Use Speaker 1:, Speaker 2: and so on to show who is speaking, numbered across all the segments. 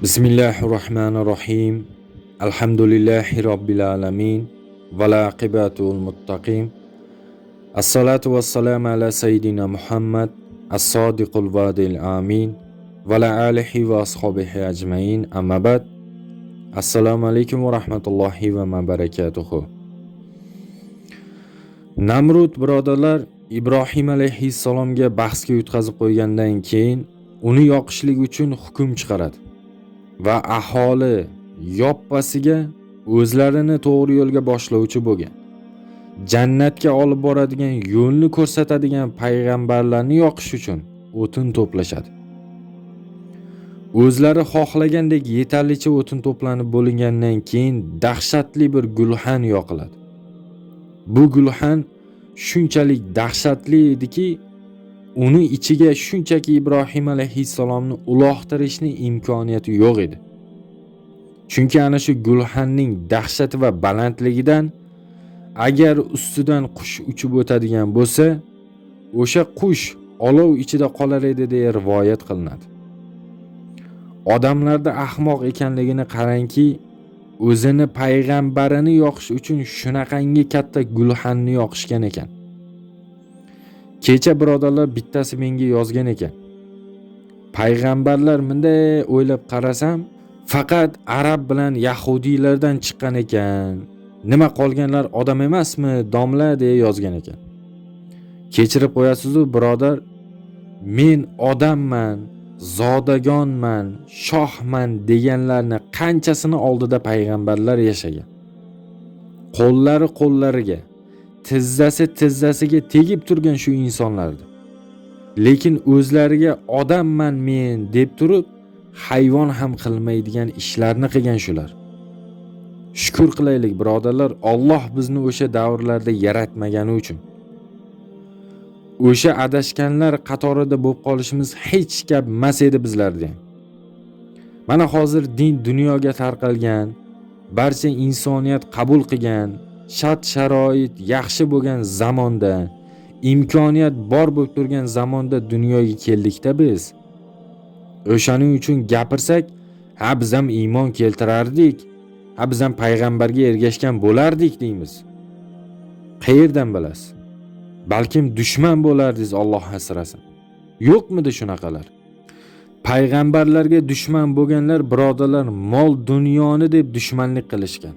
Speaker 1: Bismillahirrahmanirrahim. Alhamdulillahi Rabbil alamin. Val aqibatul muttaqin. As-salatu was-salamu ala sayyidina Muhammad as-sadiqul vadil amin. Va ala alihi va ashabihi ajmain. Amma ba'd. Assalomu alaykum va rahmatullohi va barakatuh. Namrud birodarlar Ibrohim alayhissalomga bahsga yutqazib qo'ygandan keyin uni yoqishlik uchun hukm chiqaradi va aholi yoppasiga o'zlarini to'g'ri yo'lga boshlovchi bo'lgan, jannatga olib boradigan yo'lni ko'rsatadigan payg'ambarlarni yoqish uchun o'tin to'plashadi. O'zlari xohlagandek yetarlicha o'tin to'planib bo'lingandan keyin dahshatli bir gulxan yoqiladi. Bu gulxan shunchalik dahshatli ediki, uni ichiga shunchaki Ibrohim alayhissalomni uloqtirishni imkoniyati yo'q edi. Chunki ana shu gulxanning dahshati va balandligidan agar ustidan qush uchib o'tadigan bo'lsa, o'sha qush olov ichida qolar edi deya rivoyat qilinadi. Odamlarda ahmoq ekanligini qarangki, o'zini payg'ambarini yoqish uchun shunaqangi katta gulxanni yoqishgan ekan. Kecha birodarlar bittasi menga yozgan ekan. Payg'ambarlar bunday o'ylab qarasam, faqat arab bilan yahudiylardan chiqqan ekan. Nima qolganlar odam emasmi, domla deya yozgan ekan. Kechirib qo'yasiz-ku birodar, men odamman, zodagonman, shohman deganlarni qanchasini oldida payg'ambarlar yashagan. Qo'llari qo'llariga, tizzasi tizzasiga tegib turgan shu insonlardi. Lekin o'zlariga odamman men deb turib, hayvon ham qilmaydigan ishlarni qilgan shular. Shukr qilaylik birodarlar, Alloh bizni o'sha davrlarda yaratmagani uchun. O'sha adashganlar qatorida bo'lib qolishimiz hech gap emas edi bizlarda. Mana hozir din dunyoga tarqalgan, barcha insoniyat qabul qilgan, shart-sharoit yaxshi bo'lgan zamonda, imkoniyat bor bo'lib turgan zamonda dunyoga keldik-da biz. O'shaning uchun gapirsak, ha biz ham iymon keltirardik, ha biz ham payg'ambarga ergashgan bo'lardik deymiz. Qayerdan bilasiz? Balkim dushman bo'lardingiz, Alloh asrasin. Yo'qmidi shunaqalar? Payg'ambarlarga dushman bo'lganlar birodarlar mol dunyoni deb dushmanlik qilishgan.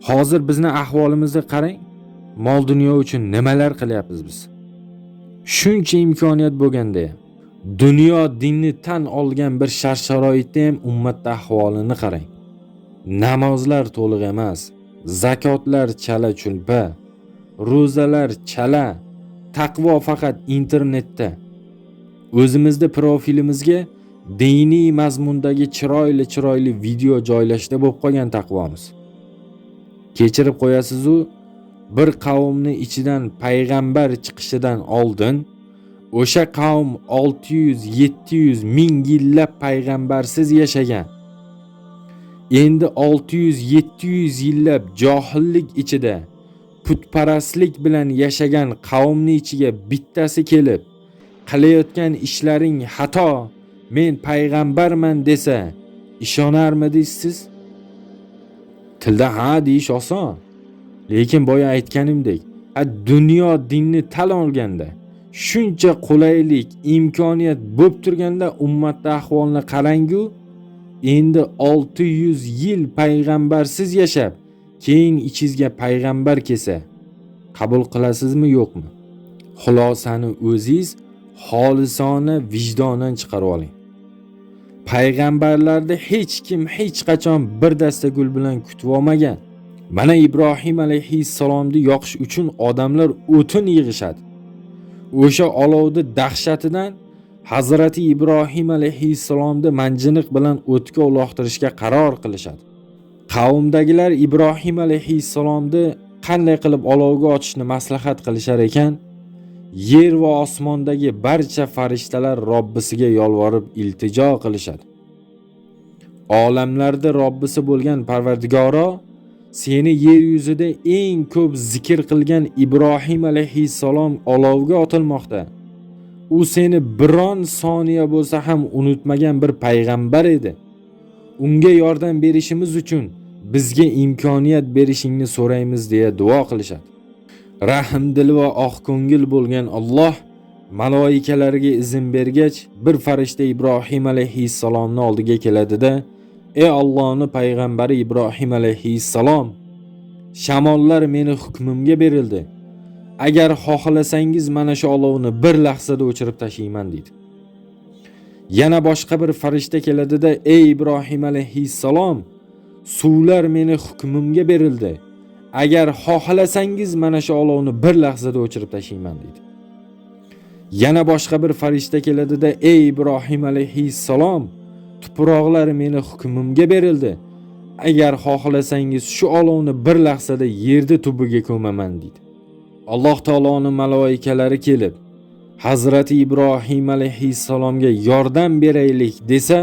Speaker 1: Hozir bizni ahvolimizni qarang. Mol dunyo uchun nimalar qilyapmiz biz? Shuncha imkoniyat bo'lganda ham, dunyo dinni tan olgan bir shart-sharoitda ham ummat ahvolini qarang. Namozlar to'liq emas, zakotlar chala-chulpa, ro'zalar chala, taqvo faqat internetda. O'zimizda profilimizga diniy mazmundagi chiroyli video joylashda bo'lib qolgan taqvomiz. Kechirib qo'yasiz-u, bir qavmni ichidan payg'ambar chiqishidan oldin o'sha qavm 600-700 ming yillab payg'ambarsiz yashagan. Endi 600-700 yillab johillik ichida putparastlik bilan yashagan qavmni ichiga bittasi kelib, qilayotgan ishlaring xato, men payg'ambarman desa, ishonarmidingiz siz? Tilda ha deyish oson. Lekin boya aytganimdek, dunyo dinni tan olganda, shuncha qulaylik, imkoniyat bo'lib turganda ummatda ahvolni qarang-ku, endi 600 yil payg'ambarsiz yashab, keyin ichingizga payg'ambar kelsa, qabul qilasizmi yo'qmi? Xulosani o'zingiz xolisona vijdonan chiqarib oling. Payg'ambarlarni hech kim hech qachon bir dasta gul bilan kutib olmagan. Mana Ibrohim alayhissalomni yoqish uchun odamlar o'tin yig'ishadi. O'sha olovni dahshatidan Hazrati Ibrohim alayhissalomni manjiniq bilan o'tga uloqtirishga qaror qilishadi. Qavmdagilar Ibrohim alayhissalomni qanday qilib olovga otishni maslahat qilishar ekan, yer va osmondagi barcha farishtalar Robbisiga yolvorib iltijo qilishadi. Olamlarda Robbisi bo'lgan Parvardigoro, seni yer yuzida eng ko'p zikr qilgan Ibrohim alayhissalom olovga otilmoqda. U seni biron soniya bo'lsa ham unutmagan bir payg'ambar edi. unga yordam berishimiz uchun bizga imkoniyat berishingni so'raymiz deya duo qilishadi. Rahmdil va oqko'ngil bo'lgan Alloh maloikalariga izn bergach, bir farishta Ibrohim alayhissalomning oldiga keladida, ey Allohning payg'ambari Ibrohim alayhissalom, shamollar meni hukmimga berildi. Agar xohlasangiz mana shu olovni bir lahzada o'chirib tashlayman deydi. Yana boshqa bir farishta keladida, ey Ibrohim alayhissalom, suvlar meni hukmimga berildi. Agar xohlasangiz mana shu olovni bir lahzada o'chirib tashlayman deydi. Yana boshqa bir farishta keladida, ey Ibrohim alayhissalom, tuproqlar meni hukmimga berildi. Agar xohlasangiz shu olovni bir lahzada yerda tubiga ko'maman deydi. Alloh taoloning maloikalari kelib Hazrati Ibrohim alayhissalomga yordam beraylik desa,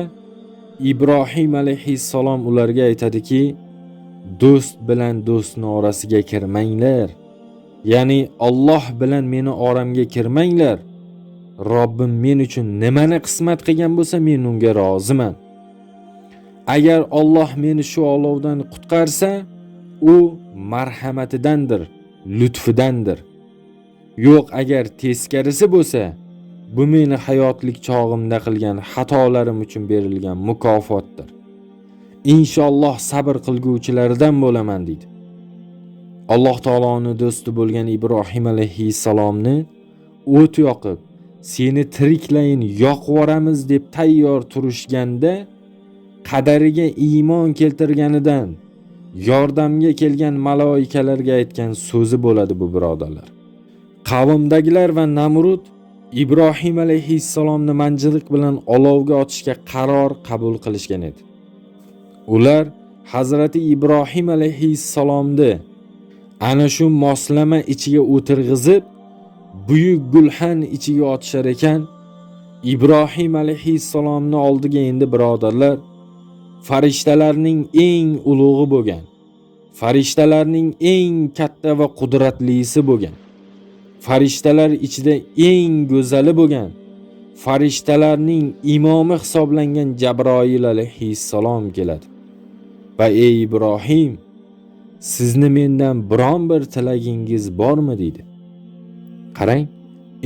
Speaker 1: Ibrohim alayhissalom ularga aytadiki, do'st bilan do'stning orasiga kirmanglar. Ya'ni Alloh bilan meni oramga kirmanglar. Robbim men uchun nimani qismat qilgan bo'lsa, men unga roziman. Agar Alloh meni shu olovdan qutqarsa, u marhamatidandir, lutfidandir. Yo'q, agar teskarisi bo'lsa, bu meni hayotlik chog'imda qilgan xatolarim uchun berilgan mukofotdir. Inshaalloh sabr qilguvchilardan bo'laman deydi. Alloh taoloning do'sti bo'lgan Ibrohim alayhissalomni o't yoqib, seni tiriklayin yoqvoramiz deb tayyor turishganda, qadariga iymon keltirganidan yordamga kelgan maloikalarga aytgan so'zi bo'ladi bu birodarlar. Qavmdagilar va Namrud Ibrohim alayhissalomni manjilik bilan olovga otishga qaror qabul qilishgan edi. Ular Hazrati Ibrohim alayhissalomni ana shu moslama ichiga o'tirg'izib, buyuk gulxan ichiga otishar ekan, Ibrohim alayhissalomni oldiga endi birodarlar, farishtalarning eng ulug'i bo'lgan, farishtalarning eng katta va qudratlisi bo'lgan, farishtalar ichida eng go'zali bo'lgan, farishtalarning imomi hisoblangan Jabroil alayhissalom keladi. Va ey Ibrohim, sizni mendan biron bir tilagingiz bormi deydi. Qarang,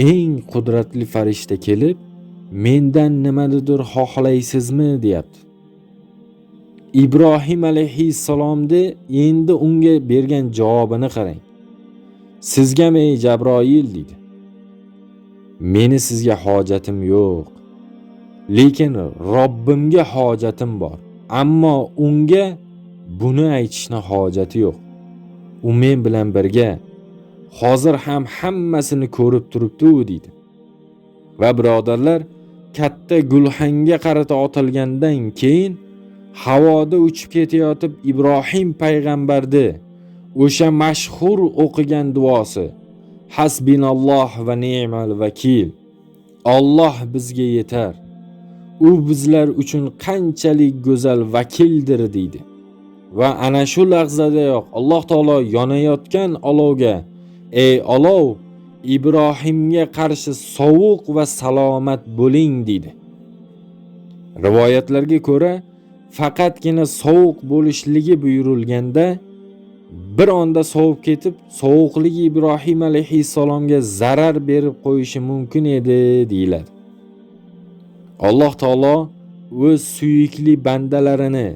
Speaker 1: eng qudratli farishta kelib, mendan nimanidir xohlaysizmi deyapti. Ibrohim alayhissalomni endi unga bergan javobini qarang. Sizga ey Jabroil deydi. Meni sizga hojatim yo'q. Lekin Robbimga hojatim bor. Ammo unga buni aytishni hojati yo'q. U men bilan birga hozir ham hammasini ko'rib turibdi u deydi. Va birodarlar, katta gulxanga qarata otilgandan keyin havoda uchib ketayotib Ibrohim payg'ambarni o'sha mashhur o'qigan duosi, Hasbinalloh va ni'mal vakil. Alloh bizga yetar. U bizlar uchun qanchalik go'zal vakildir deydi. Va ana shu lahzadayoq Alloh taolo yonayotgan olovga, ey olov, Ibrohimga qarshi sovuq va salomat bo'ling deydi. Rivoyatlarga ko'ra, faqatgina sovuq bo'lishligi buyurilganda, bir onda sovib ketib, sovuqligi Ibrohim alayhissalomga zarar berib qo'yishi mumkin edi deyiladi. Alloh taolo o'z suyukli bandalarini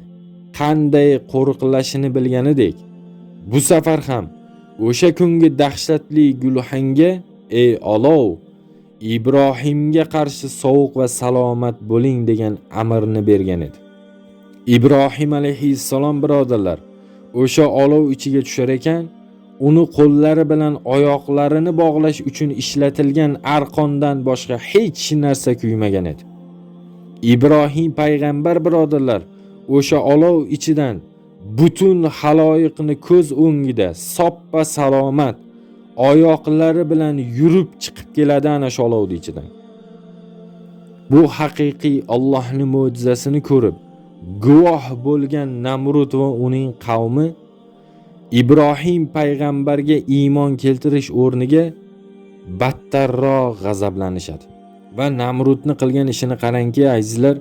Speaker 1: qanday qo'riqlashini bilganidek, bu safar ham o'sha kungi dahshatli gulxanga, ey olov, Ibrohimga qarshi sovuq va salomat bo'ling degan amrni bergan edi. Ibrohim alayhissalom birodarlar, o'sha olov ichiga tushar ekan, uni qo'llari bilan oyoqlarini bog'lash uchun ishlatilgan arqondan boshqa hech narsa kuymagan edi. Ibrohim payg'ambar birodarlar, o'sha olov ichidan butun haloyiqni ko'z o'ngida soppa salomat oyoqlari bilan yurib chiqib keladi ana shu olovning ichidan. Bu haqiqiy Allohning mo'jizasini ko'rib guvoh bo'lgan Namrud va uning qavmi Ibrohim payg'ambarga iymon keltirish o'rniga battarroq g'azablanishadi. Va Namrudni qilgan ishini qarangki, azizlar,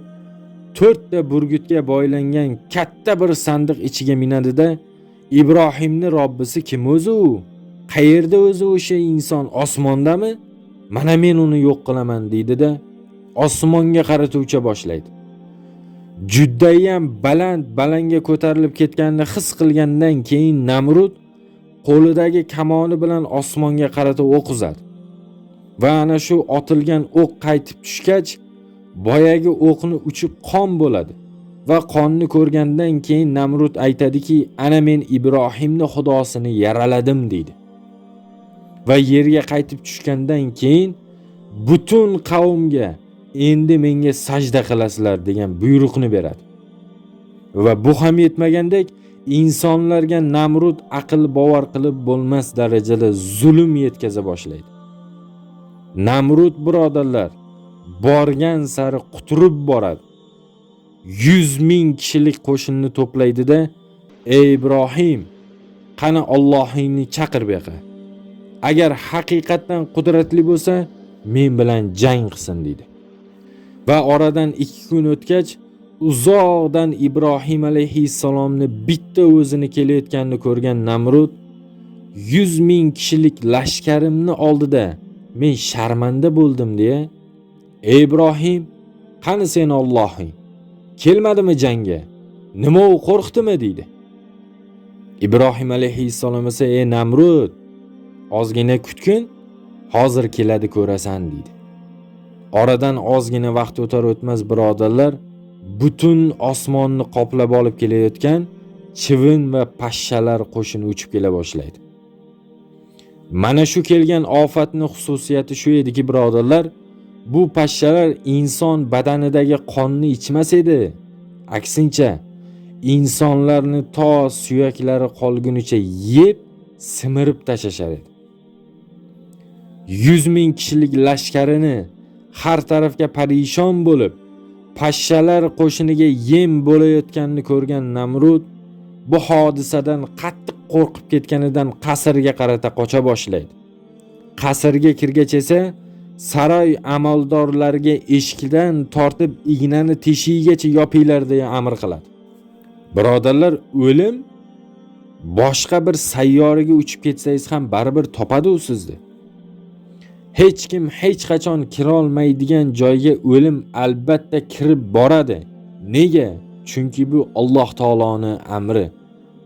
Speaker 1: 4 ta burgutga boylangan katta bir sandiq ichiga minadi-da, Ibrohimning Robbisi kim o'zi u? Qayerda o'zi o'sha inson? Osmondami? Mana men uni yo'q qilaman deydi-da, osmonga qarata ucha boshlaydi. Juddayam balanga ko'tarilib ketganini his qilgandan keyin Namrud qo'lidagi kamoni bilan osmonga qarata o'q uzadi. Va ana shu otilgan o'q qaytib tushgach, boyagi o'qni uchib qon bo'ladi. Va qonni ko'rgandan keyin Namrud aytadiki, ana men Ibrohimning xudosini yaraladim deydi. Va yerga qaytib tushgandan keyin butun qavmga endi menga sajda qilasizlar degan buyruqni beradi. Va bu ham yetmagandek, insonlarga Namrud aql bovar qilib bo'lmas darajada zulm yetkaza boshlaydi. Namrud birodarlar borgan sari quturib boradi. 100 ming kishilik qo'shinni to'playdi-da, "Ey Ibrohim, qani Allohingni chaqir bu yoqqa. Agar haqiqatan qudratli bo'lsa, men bilan jang qilsin" deydi. Va oradan 2 kun o'tgach, uzoqdan Ibrohim alayhissalomni bitta o'zini kelayotganini ko'rgan Namrud 100 ming kishilik lashkarimni oldida men sharmanda bo'ldim deya, "Ey Ibrohim, qani sen Allohing? Kelmadimi jangga? Nima u qo'rqdimi?" deydi. Ibrohim alayhissalom esa, "Ey Namrud, ozgina kutgin, hozir keladi ko'rasan" deydi. Oradan ozgina vaqt o'tar o'tmaz birodarlar, butun osmonni qoplab olib kelayotgan chivin va pashshalar qo'shini uchib kela boshlaydi. Mana shu kelgan ofatning xususiyati shu ediki birodarlar, bu pashshalar inson badanidagi qonni ichmas edi. Aksincha, insonlarni to suyaklari qolgunicha yeb, simirib tashashar edi. 100 ming kishilik lashkarini har tarafga parishon bo'lib, pashshalar qo'shiniga yem bo'layotganini ko'rgan Namrud bu hodisadan qattiq qo'rqib ketganidan qasrga qarata qocha boshlaydi. Qasrga kirgach esa saroy amaldorlariga eshikdan tortib ignani teshigigacha yopinglar deya amr qiladi. Birodarlar, o'lim boshqa bir sayyoraga uchib ketsangiz ham baribir topadi u sizni. Hech kim hech qachon kira olmaydigan joyga o'lim albatta kirib boradi. Nega? Chunki bu Alloh taoloning amri.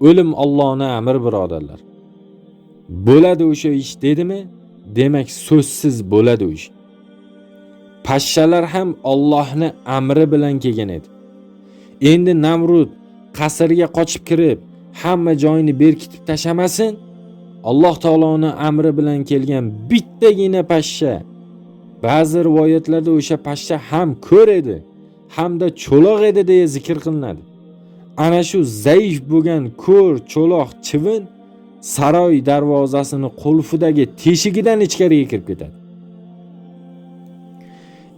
Speaker 1: O'lim Allohning amri birodarlar. Bo'ladi o'sha ish dedimi? Demak so'zsiz bo'ladi u ish. Pashshalar ham Allohning amri bilan kelgan edi. Endi Namrud qasrga qochib kirib, hamma joyini berkitib tashamasin. Alloh taoloning amri bilan kelgan bittagina pashsha. Ba'zi rivoyatlarda o'sha pashsha ham ko'r edi, hamda cho'loq edi deya zikr qilinadi. Ana shu zaif bo'lgan ko'r cho'loq chivin saroy darvozasini qulfidagi teshigidan ichkariga kirib ketadi.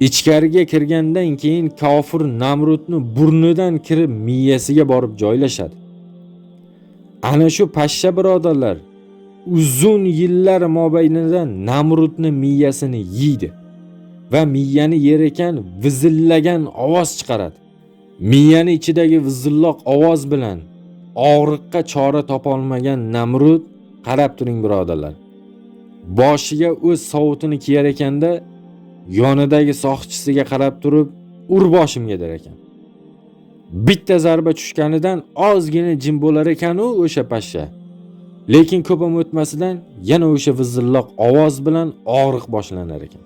Speaker 1: Ichkariga kirgandan keyin kofir Namrudni burnidan kirib miyasiga borib joylashadi. Ana shu pashsha birodarlar uzun yillar mobaynida Namrudni miyasini yeydi va miyani yer ekan vizillagan ovoz chiqaradi. Miyani ichidagi vizilloq ovoz bilan og'riqqa chora topolmagan Namrud, qarab turing birodarlar, boshiga o'z sovutini kiyar ekanda yonidagi soqchisiga qarab turib, "Ur boshimga" der ekan. Bitta zarba tushganidan ozgina jim bo'lar ekan u o'sha pashsha. Lekin ko'p ham o'tmasidan yana o'sha vizilloq ovoz bilan og'riq boshlanar ekan.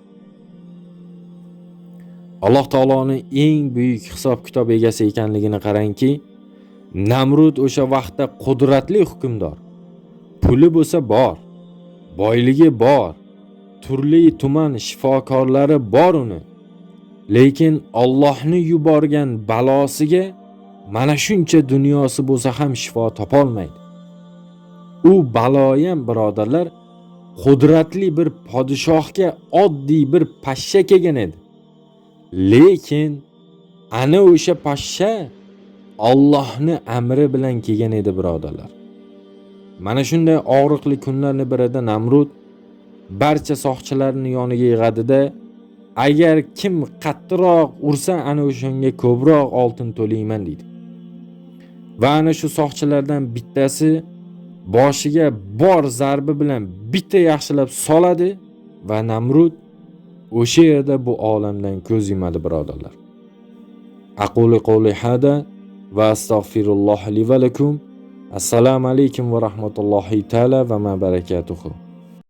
Speaker 1: Alloh taoloning eng buyuk hisob-kitob egasi ekanligini qarangki, Namrud o'sha vaqtda qudratli hukmdor. Puli bo'lsa bor, boyligi bor, turli tuman shifokorlari bor uni. Lekin Allohning yuborgan balosiga mana shuncha dunyosi bo'lsa ham shifo topolmaydi. U baloyam birodarlar qudratli bir podshohga oddiy bir pashsha kelgan edi. Lekin ana o'sha pashsha Allohning amri bilan kelgan edi birodarlar. Mana shunday og'riqli kunlarning birida Namrud barcha soqchilarni yoniga yig'adida, Agar kim qattiqroq ursa, ana o'shanga ko'proq oltin to'layman deydi. Va ana shu soqchilardan bittasi boshiga bor zarbi bilan bitta yaxshilab soladi va Namrud o'sha yerda bu olamdan ko'z yumadi, birodarlar. Aqulu qawli hada va astagfirulloh li va lakum. Assalomu alaykum va rahmatullohi taala va barakatuh.